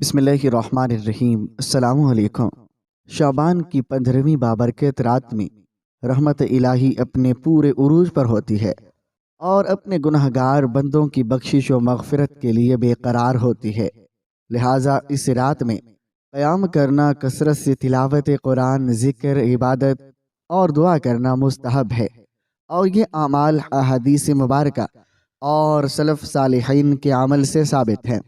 بسم اللہ الرحمن الرحیم۔ السلام علیکم۔ شعبان کی 15ویں بابرکت رات میں رحمت الہی اپنے پورے عروج پر ہوتی ہے اور اپنے گناہگار بندوں کی بخشش و مغفرت کے لیے بے قرار ہوتی ہے۔ لہٰذا اس رات میں قیام کرنا، کثرت سے تلاوت قرآن، ذکر، عبادت اور دعا کرنا مستحب ہے، اور یہ اعمال احادیث مبارکہ اور سلف صالحین کے عمل سے ثابت ہیں۔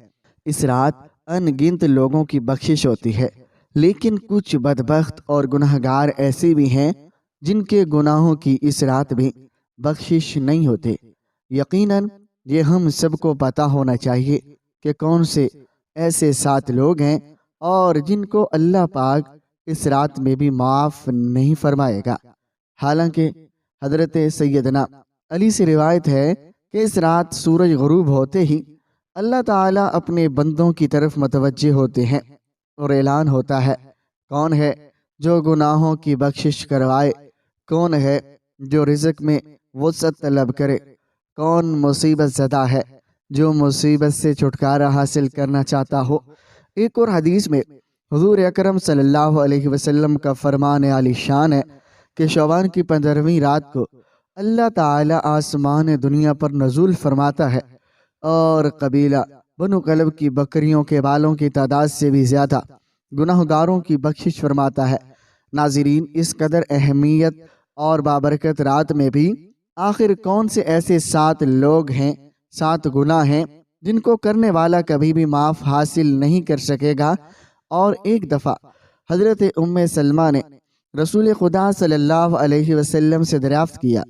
اس رات ان گنت لوگوں کی بخشش ہوتی ہے، لیکن کچھ بدبخت اور گناہگار ایسے بھی ہیں جن کے گناہوں کی اس رات میں بخشش نہیں ہوتے۔ یقیناً یہ ہم سب کو پتہ ہونا چاہیے کہ کون سے ایسے 7 لوگ ہیں اور جن کو اللہ پاک اس رات میں بھی معاف نہیں فرمائے گا۔ حالانکہ حضرت سیدنا علی سے روایت ہے کہ اس رات سورج غروب ہوتے ہی اللہ تعالیٰ اپنے بندوں کی طرف متوجہ ہوتے ہیں اور اعلان ہوتا ہے، کون ہے جو گناہوں کی بخشش کروائے، کون ہے جو رزق میں وسعت طلب کرے، کون مصیبت زدہ ہے جو مصیبت سے چھٹکارا حاصل کرنا چاہتا ہو۔ ایک اور حدیث میں حضور اکرم صلی اللہ علیہ وسلم کا فرمان عالی شان ہے کہ شعبان کی 15ویں رات کو اللہ تعالیٰ آسمان دنیا پر نزول فرماتا ہے اور قبیلہ بنو کلب کی بکریوں کے بالوں کی تعداد سے بھی زیادہ گناہگاروں کی بخشش فرماتا ہے۔ ناظرین، اس قدر اہمیت اور بابرکت رات میں بھی آخر کون سے ایسے 7 لوگ ہیں، 7 گناہ ہیں جن کو کرنے والا کبھی بھی معاف حاصل نہیں کر سکے گا؟ اور ایک دفعہ حضرت ام سلمہ نے رسول خدا صلی اللہ علیہ وسلم سے دریافت کیا،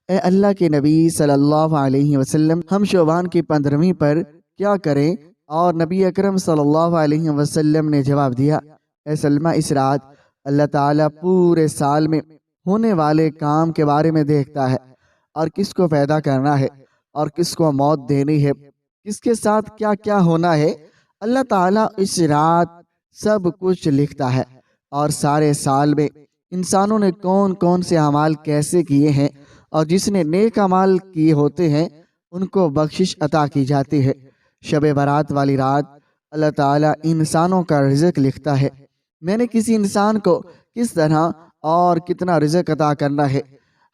اے اللہ کے نبی صلی اللہ علیہ وسلم، ہم شعبان کی 15ویں پر کیا کریں؟ اور نبی اکرم صلی اللہ علیہ وسلم نے جواب دیا، اے سلمہ، اس رات اللہ تعالیٰ پورے سال میں ہونے والے کام کے بارے میں دیکھتا ہے، اور کس کو پیدا کرنا ہے اور کس کو موت دینی ہے، کس کے ساتھ کیا کیا ہونا ہے۔ اللہ تعالیٰ اس رات سب کچھ لکھتا ہے، اور سارے سال میں انسانوں نے کون کون سے اعمال کیسے کیے ہیں، اور جس نے نیک اعمال کیے ہوتے ہیں ان کو بخشش عطا کی جاتی ہے۔ شب برات والی رات اللہ تعالیٰ انسانوں کا رزق لکھتا ہے۔ میں نے کسی انسان کو کس طرح اور کتنا رزق عطا کرنا ہے۔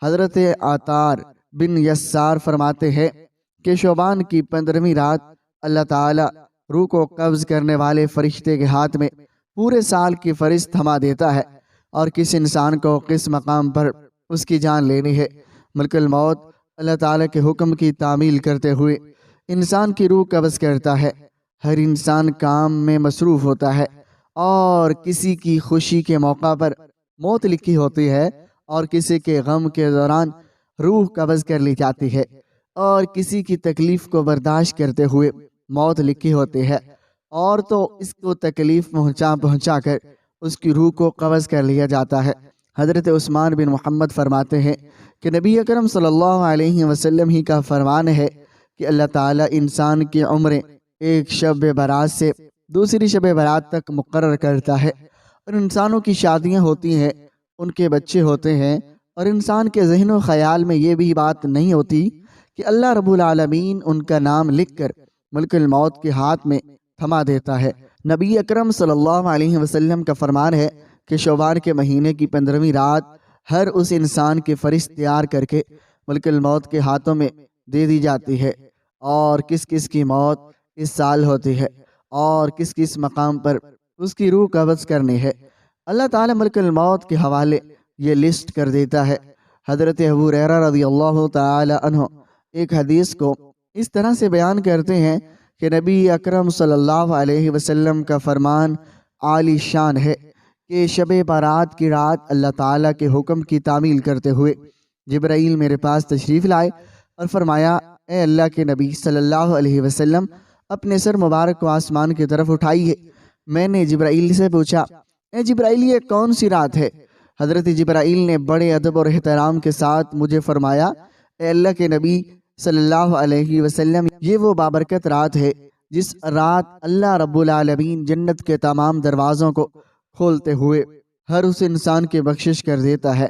حضرت عطار بن یسار فرماتے ہیں کہ شعبان کی 15ویں رات اللہ تعالیٰ روح کو قبض کرنے والے فرشتے کے ہاتھ میں پورے سال کی فہرست تھما دیتا ہے، اور کس انسان کو کس مقام پر اس کی جان لینی ہے۔ ملک الموت اللہ تعالیٰ کے حکم کی تعمیل کرتے ہوئے انسان کی روح قبض کرتا ہے۔ ہر انسان کام میں مصروف ہوتا ہے، اور کسی کی خوشی کے موقع پر موت لکھی ہوتی ہے، اور کسی کے غم کے دوران روح قبض کر لی جاتی ہے، اور کسی کی تکلیف کو برداشت کرتے ہوئے موت لکھی ہوتی ہے، اور تو اس کو تکلیف پہنچا کر اس کی روح کو قبض کر لیا جاتا ہے۔ حضرت عثمان بن محمد فرماتے ہیں کہ نبی اکرم صلی اللہ علیہ وسلم ہی کا فرمان ہے کہ اللہ تعالیٰ انسان کی عمریں ایک شب برات سے دوسری شب برات تک مقرر کرتا ہے، اور انسانوں کی شادیاں ہوتی ہیں، ان کے بچے ہوتے ہیں، اور انسان کے ذہن و خیال میں یہ بھی بات نہیں ہوتی کہ اللہ رب العالمین ان کا نام لکھ کر ملک الموت کے ہاتھ میں تھما دیتا ہے۔ نبی اکرم صلی اللہ علیہ وسلم کا فرمان ہے کہ شعبان کے مہینے کی 15ویں رات ہر اس انسان کی فہرست تیار کر کے ملک الموت کے ہاتھوں میں دے دی جاتی ہے، اور کس کس کی موت اس سال ہوتی ہے اور کس کس مقام پر اس کی روح قبض کرنی ہے۔ اللہ تعالیٰ ملک الموت کے حوالے یہ لسٹ کر دیتا ہے۔ حضرت ابو ہریرہ رضی اللہ تعالی عنہ ایک حدیث کو اس طرح سے بیان کرتے ہیں کہ نبی اکرم صلی اللہ علیہ وسلم کا فرمان عالی شان ہے کہ شب برات کی رات اللہ تعالیٰ کے حکم کی تعمیل کرتے ہوئے جبرائیل میرے پاس تشریف لائے اور فرمایا، اے اللہ کے نبی صلی اللہ علیہ وسلم، اپنے سر مبارک کو آسمان کی طرف اٹھائیے۔ میں نے جبرائیل سے پوچھا، اے جبرائیل، یہ کون سی رات ہے؟ حضرت جبرائیل نے بڑے ادب اور احترام کے ساتھ مجھے فرمایا، اے اللہ کے نبی صلی اللہ علیہ وسلم، یہ وہ بابرکت رات ہے جس رات اللہ رب العالمین جنت کے تمام دروازوں کو کھولتے ہوئے ہر اس انسان کی بخشش کر دیتا ہے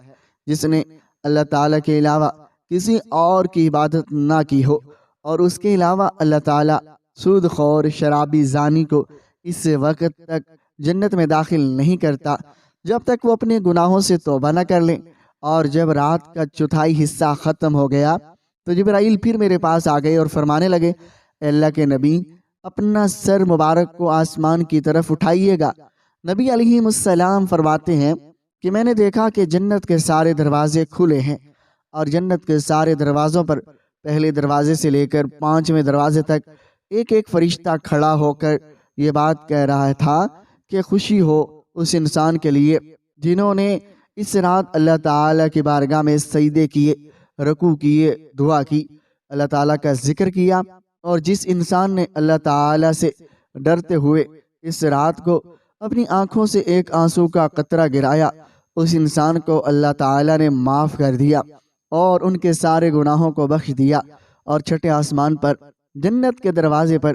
جس نے اللہ تعالیٰ کے علاوہ کسی اور کی عبادت نہ کی ہو، اور اس کے علاوہ اللہ تعالیٰ سود خور، شرابی، زانی کو اس وقت تک جنت میں داخل نہیں کرتا جب تک وہ اپنے گناہوں سے توبہ نہ کر لیں۔ اور جب رات کا چوتھائی حصہ ختم ہو گیا تو جبرائیل پھر میرے پاس آ گئے اور فرمانے لگے، اے اللہ کے نبی، اپنا سر مبارک کو آسمان کی طرف اٹھائیے گا۔ نبی علیہ السلام فرماتے ہیں کہ میں نے دیکھا کہ جنت کے سارے دروازے کھلے ہیں، اور جنت کے سارے دروازوں پر پہلے دروازے سے لے کر 5ویں دروازے تک ایک ایک فرشتہ کھڑا ہو کر یہ بات کہہ رہا تھا کہ خوشی ہو اس انسان کے لیے جنہوں نے اس رات اللہ تعالیٰ کی بارگاہ میں سجدے کیے، رکوع کیے، دعا کی، اللہ تعالیٰ کا ذکر کیا، اور جس انسان نے اللہ تعالیٰ سے ڈرتے ہوئے اس رات کو اپنی آنکھوں سے ایک آنسو کا قطرہ گرایا، اس انسان کو اللہ تعالیٰ نے معاف کر دیا اور ان کے سارے گناہوں کو بخش دیا۔ اور چھٹے آسمان پر جنت کے دروازے پر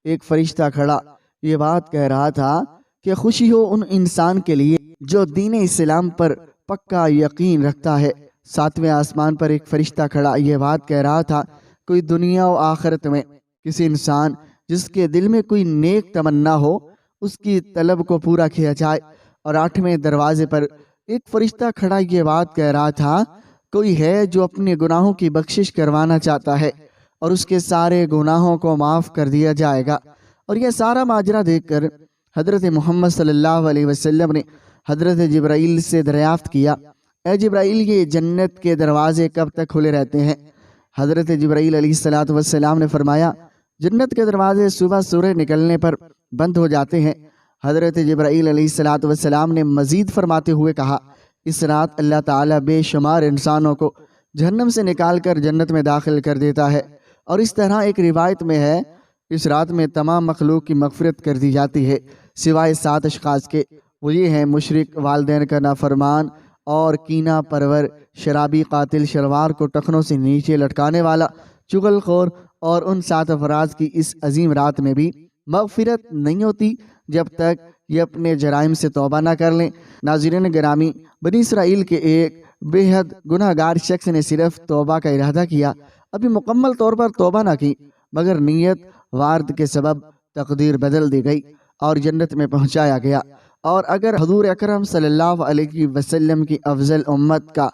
ایک فرشتہ کھڑا یہ بات کہہ رہا تھا کہ خوشی ہو ان انسان کے لیے جو دین اسلام پر پکا یقین رکھتا ہے۔ 7ویں آسمان پر ایک فرشتہ کھڑا یہ بات کہہ رہا تھا، کوئی دنیا و آخرت میں کسی انسان جس کے دل میں کوئی نیک تمنا ہو اس کی طلب کو پورا کیا جائے۔ اور 8ویں دروازے پر ایک فرشتہ کھڑا یہ بات کہہ رہا تھا، کوئی ہے جو اپنے گناہوں کی بخشش کروانا چاہتا ہے اور اس کے سارے گناہوں کو معاف کر دیا جائے گا۔ اور یہ سارا ماجرا دیکھ کر حضرت محمد صلی اللہ علیہ وسلم نے حضرت جبرائیل سے دریافت کیا، اے جبرائیل، یہ جنت کے دروازے کب تک کھلے رہتے ہیں؟ حضرت جبرائیل علیہ السلام نے فرمایا، جنت کے دروازے صبح سورج نکلنے پر بند ہو جاتے ہیں۔ حضرت جبرائیل علیہ السلام نے مزید فرماتے ہوئے کہا، اس رات اللہ تعالیٰ بے شمار انسانوں کو جہنم سے نکال کر جنت میں داخل کر دیتا ہے۔ اور اس طرح ایک روایت میں ہے، اس رات میں تمام مخلوق کی مغفرت کر دی جاتی ہے سوائے 7 اشخاص کے، وہ یہ ہیں مشرک، والدین کا نافرمان اور کینہ پرور، شرابی، قاتل، شلوار کو ٹخنوں سے نیچے لٹکانے والا، چغل خور۔ اور ان 7 افراد کی اس عظیم رات میں بھی مغفرت نہیں ہوتی جب تک یہ اپنے جرائم سے توبہ نہ کر لیں۔ ناظرین گرامی، بنی اسرائیل کے ایک بے حد گناہ گار شخص نے صرف توبہ کا ارادہ کیا، ابھی مکمل طور پر توبہ نہ کی، مگر نیت وارد کے سبب تقدیر بدل دی گئی اور جنت میں پہنچایا گیا۔ اور اگر حضور اکرم صلی اللہ علیہ وسلم کی افضل امت کا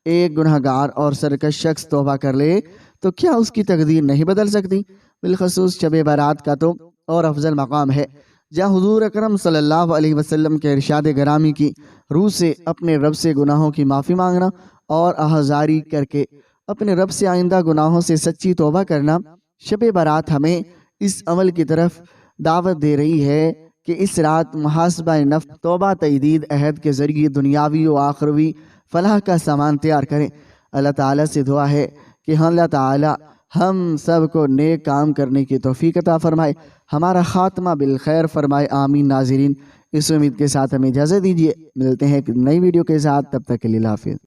ایک گناہ گار اور سرکش شخص توبہ کر لے تو کیا اس کی تقدیر نہیں بدل سکتی؟ بالخصوص شب برات کا تو اور افضل مقام ہے، جہاں حضور اکرم صلی اللہ علیہ وسلم کے ارشاد گرامی کی روح سے اپنے رب سے گناہوں کی معافی مانگنا اور آہذاری کر کے اپنے رب سے آئندہ گناہوں سے سچی توبہ کرنا۔ شب برات ہمیں اس عمل کی طرف دعوت دے رہی ہے کہ اس رات محاسبہ نفس، توبہ، تجدید عہد کے ذریعے دنیاوی و آخروی فلاح کا سامان تیار کریں۔ اللہ تعالیٰ سے دعا ہے کہ اللہ تعالیٰ ہم سب کو نیک کام کرنے کی توفیق عطا فرمائے، ہمارا خاتمہ بالخیر فرمائے، آمین۔ ناظرین، اس امید کے ساتھ ہمیں اجازت دیجیے، ملتے ہیں ایک نئی ویڈیو کے ساتھ، تب تک کے لیے اللہ حافظ۔